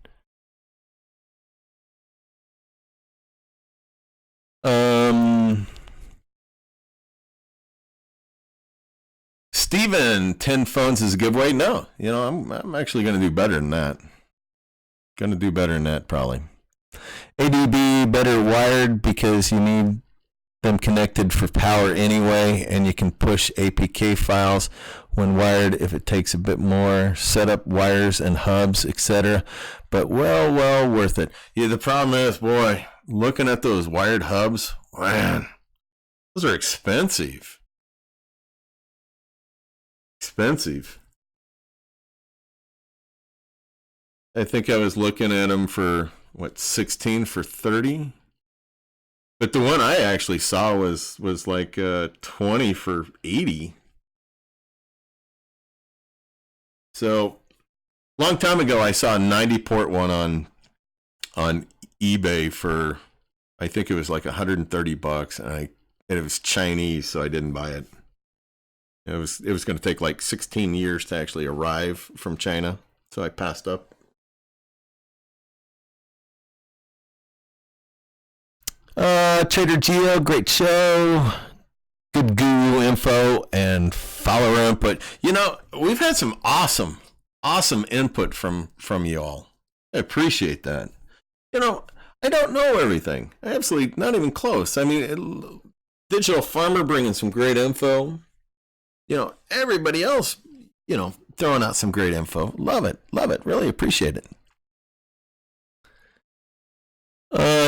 A: Steven, 10 phones is a giveaway. No, you know, I'm actually going to do better than that. Going to do better than that probably. ADB better wired because you need them connected for power anyway, and you can push APK files when wired if it takes a bit more. Set up wires and hubs, etc. But well worth it. Yeah, the problem is, boy, looking at those wired hubs, man, those are expensive. I think I was looking at them for, 16 for 30? But the one I actually saw was like 20 for 80. So, long time ago, I saw a 90 port one on eBay for, I think it was like $130, and it was Chinese, so I didn't buy it. It was going to take like 16 years to actually arrive from China, so I passed up. Trader Geo, great show. Good guru info and follower input. You know, we've had some awesome input from you all. I appreciate that. You know, I don't know everything. I absolutely not even close. I mean, Digital Farmer bringing some great info. You know, everybody else, you know, throwing out some great info. Love it. Really appreciate it.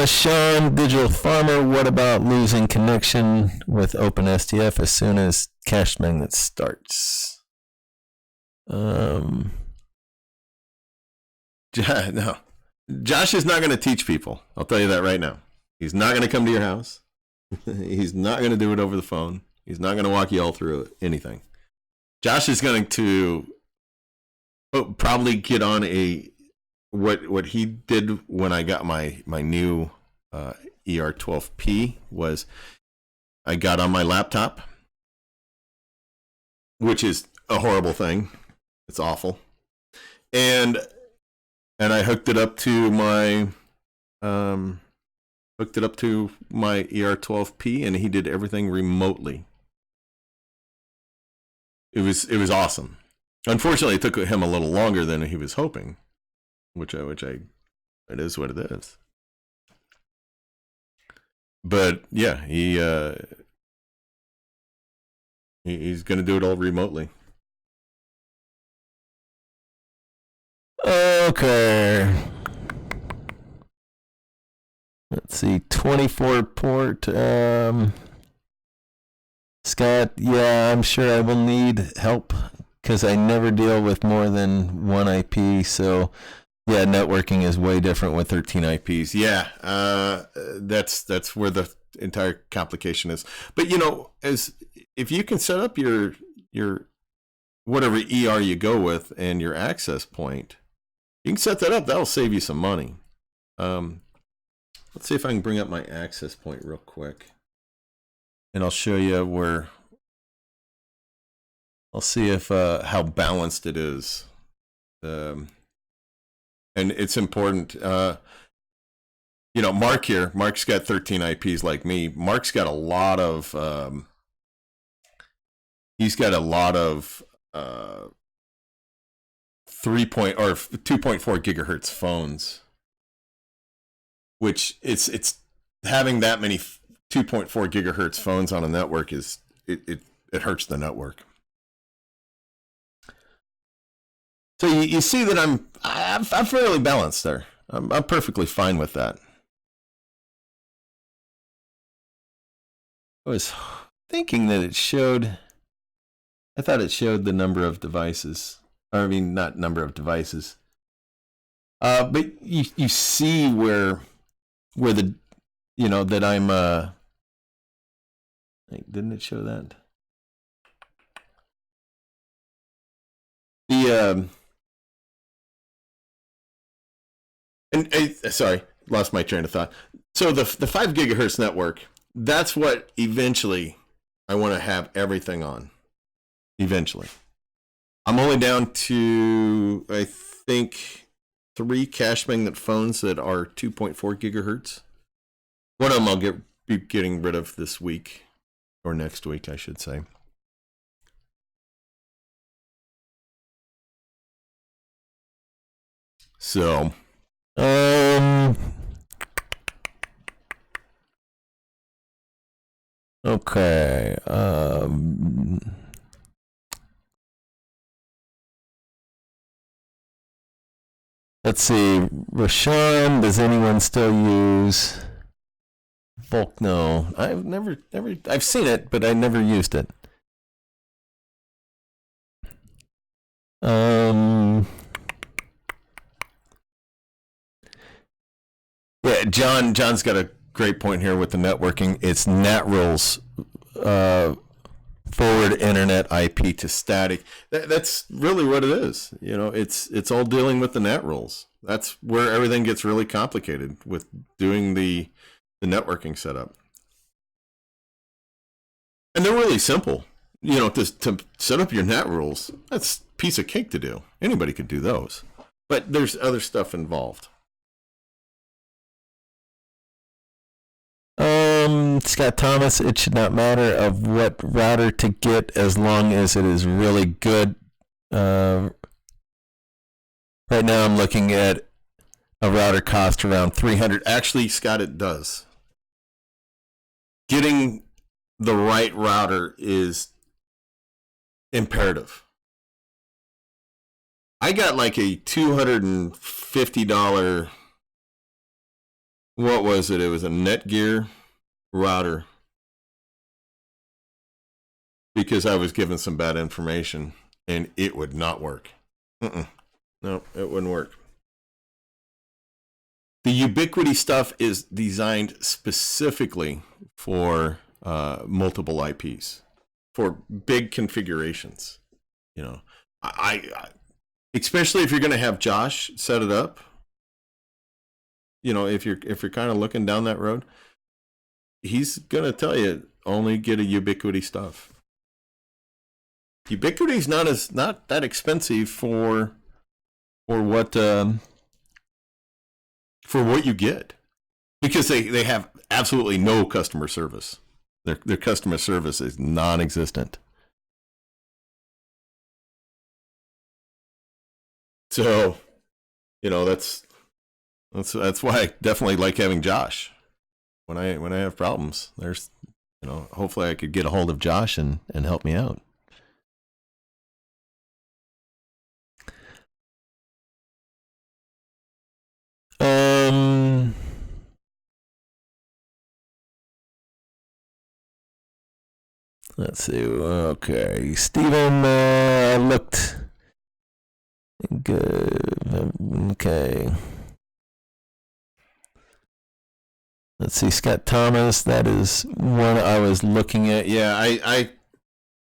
A: Sean, Digital Farmer, what about losing connection with OpenSTF as soon as Cashmagnet starts? No. Josh is not going to teach people. I'll tell you that right now. He's not going to come to your house. He's not going to do it over the phone. He's not going to walk you all through anything. Josh is going to probably get on what he did when I got my new ER12P was I got on my laptop, which is a horrible thing. It's awful. And I hooked it up to my ER12P, and he did everything remotely. It was awesome. Unfortunately, it took him a little longer than he was hoping. Which it is what it is. But yeah, he's going to do it all remotely. Okay. Let's see, 24 port.
C: Scott, yeah, I'm sure I will need help because I never deal with more than one IP. So, yeah, networking is way different with 13 IPs.
A: Yeah, that's where the entire complication is. But as if you can set up your whatever ER you go with and your access point, you can set that up. That'll save you some money. Let's see if I can bring up my access point real quick, and I'll show you where. I'll see if how balanced it is, and it's important. Mark here. Mark's got 13 IPs like me. Mark's got a lot of. He's got a lot of 2.4 gigahertz phones, which it's having that many 2.4 gigahertz phones on a network is it hurts the network. So you see that I'm fairly balanced there. I'm perfectly fine with that. I was thinking that it showed. I thought it showed the number of devices. I mean, not number of devices. But you see where the that I'm didn't it show that? The sorry, lost my train of thought. So the 5 gigahertz network, that's what eventually I want to have everything on. Eventually. I'm only down to, I think, 3 Cashmagnet phones that are 2.4 gigahertz. One of them I'll be getting rid of this week, or next week, I should say. So,
C: okay. Let's see. Rashawn, does anyone still use Volk? No, I've never. I've seen it, but I never used it. Yeah, John's got a great point here with the networking. It's NAT rules, forward internet IP to static. That's really what it is. It's all dealing with the NAT rules. That's where everything gets really complicated with doing the networking setup. And they're really simple. To set up your NAT rules, that's a piece of cake to do. Anybody could do those. But there's other stuff involved. Scott Thomas, it should not matter of what router to get as long as it is really good. Right now I'm looking at a router cost around $300.
A: Actually, Scott, it does. Getting the right router is imperative. I got like a $250, what was it? It was a Netgear router because I was given some bad information and it would not work. No, it wouldn't work. The Ubiquity stuff is designed specifically for multiple IPs, for big configurations. I especially if you're going to have Josh set it up. If you're kind of looking down that road, he's going to tell you only get a Ubiquity stuff. Ubiquity's not that expensive for what you get, because they have absolutely no customer service. Their customer service is non-existent. So, that's why I definitely like having Josh. When I have problems, there's hopefully I could get a hold of Josh and help me out.
D: Let's see. Okay, Steven, I looked good. Okay. Let's see, Scott Thomas. That is one I was looking at.
C: Yeah,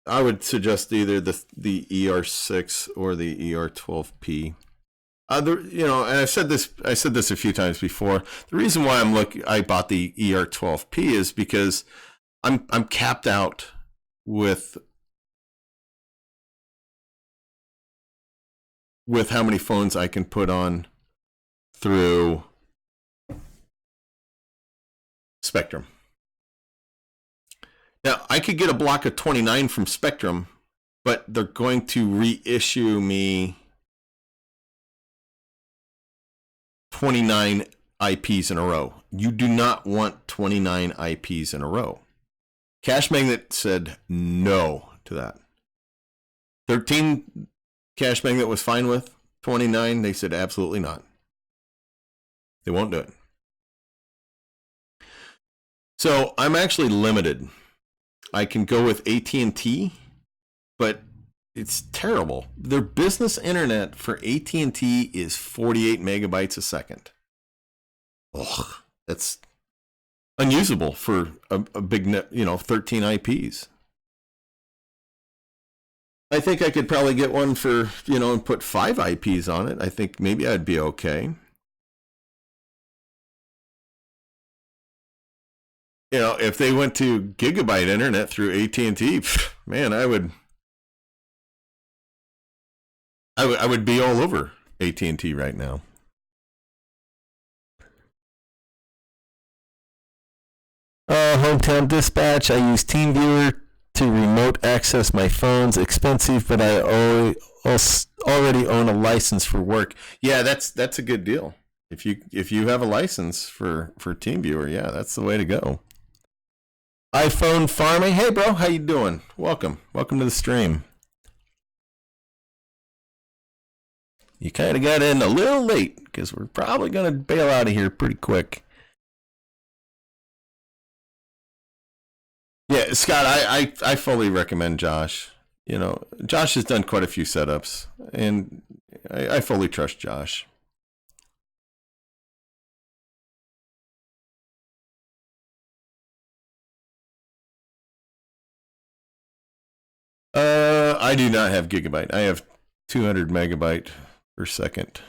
C: I would suggest either the ER6 or the ER12P. And I've said this a few times before. The reason why I bought the ER12P is because I'm capped out with how many phones I can put on through Spectrum. Now, I could get a block of 29 from Spectrum, but they're going to reissue me 29 IPs in a row. You do not want 29 IPs in a row. Cashmagnet said no to that. 13 Cashmagnet was fine with. 29, they said absolutely not. They won't do it. So I'm actually limited. I can go with AT&T, but it's terrible. Their business internet for AT&T is 48 megabytes a second. Ugh, that's unusable for a big net, 13 IPs. I think I could probably get one for, and put 5 IPs on it. I think maybe I'd be okay. If they went to gigabyte internet through AT&T, man, I would be all over AT&T right now.
D: Hometown Dispatch. I use TeamViewer to remote access my phones. Expensive, but I already own a license for work.
C: Yeah, that's a good deal. If you have a license for TeamViewer, yeah, that's the way to go. iPhone farming. Hey, bro, how you doing? Welcome to the stream. You kind of got in a little late because we're probably going to bail out of here pretty quick. Yeah, Scott, I fully recommend Josh. Josh has done quite a few setups, and I fully trust Josh. I do not have gigabyte. I have 200 megabyte per second.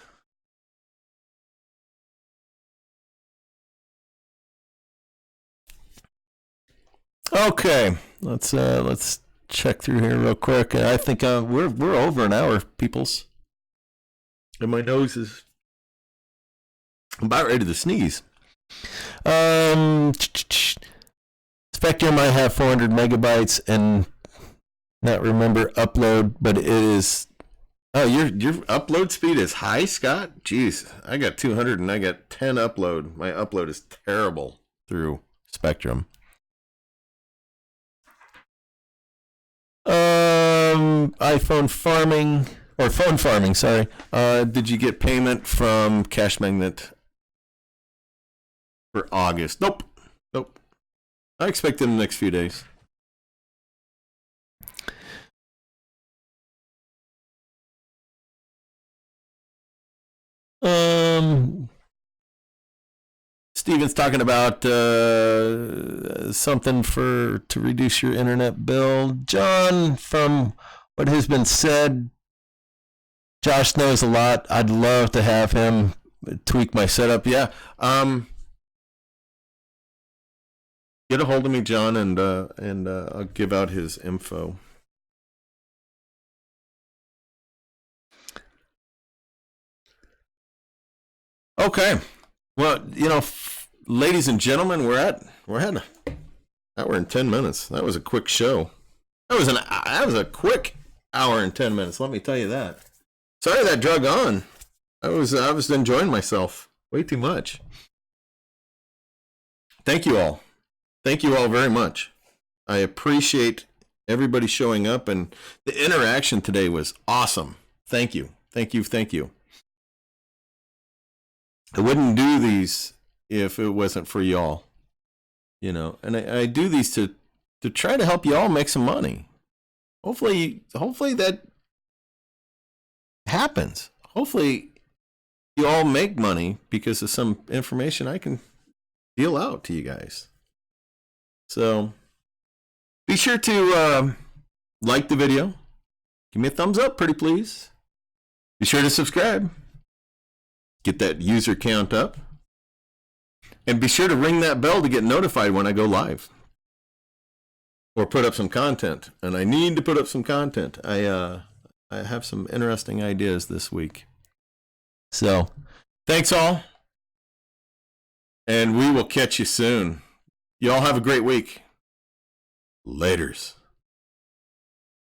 C: Okay, let's check through here real quick. I think we're over an hour, peoples, and my nose is about ready to sneeze.
D: Spectrum, I have 400 megabytes and not remember upload, but it is.
C: Oh, your upload speed is high, Scott? Jeez, I got 200 and I got 10 upload. My upload is terrible through Spectrum.
D: iPhone farming or phone farming. Sorry.
C: Did you get payment from Cashmagnet for August? Nope. I expect it in the next few days.
D: Steven's talking about something to reduce your internet bill. John, from what has been said, Josh knows a lot. I'd love to have him tweak my setup.
C: Yeah. Get a hold of me, John, and I'll give out his info. Okay. Well, ladies and gentlemen, we're at an hour and 10 minutes. That was a quick show. That was a quick hour and 10 minutes. Let me tell you that. Sorry that drug on. I was enjoying myself way too much. Thank you all. Thank you all very much. I appreciate everybody showing up, and the interaction today was awesome. Thank you. I wouldn't do these if it wasn't for y'all, and I do these to to try to help you all make some money. Hopefully that happens. Hopefully you all make money because of some information I can deal out to you guys. So be sure to like the video. Give me a thumbs up, pretty please. Be sure to subscribe. Get that user count up. And be sure to ring that bell to get notified when I go live. Or put up some content. And I need to put up some content. I have some interesting ideas this week. So, thanks all. And we will catch you soon. Y'all have a great week. Laters.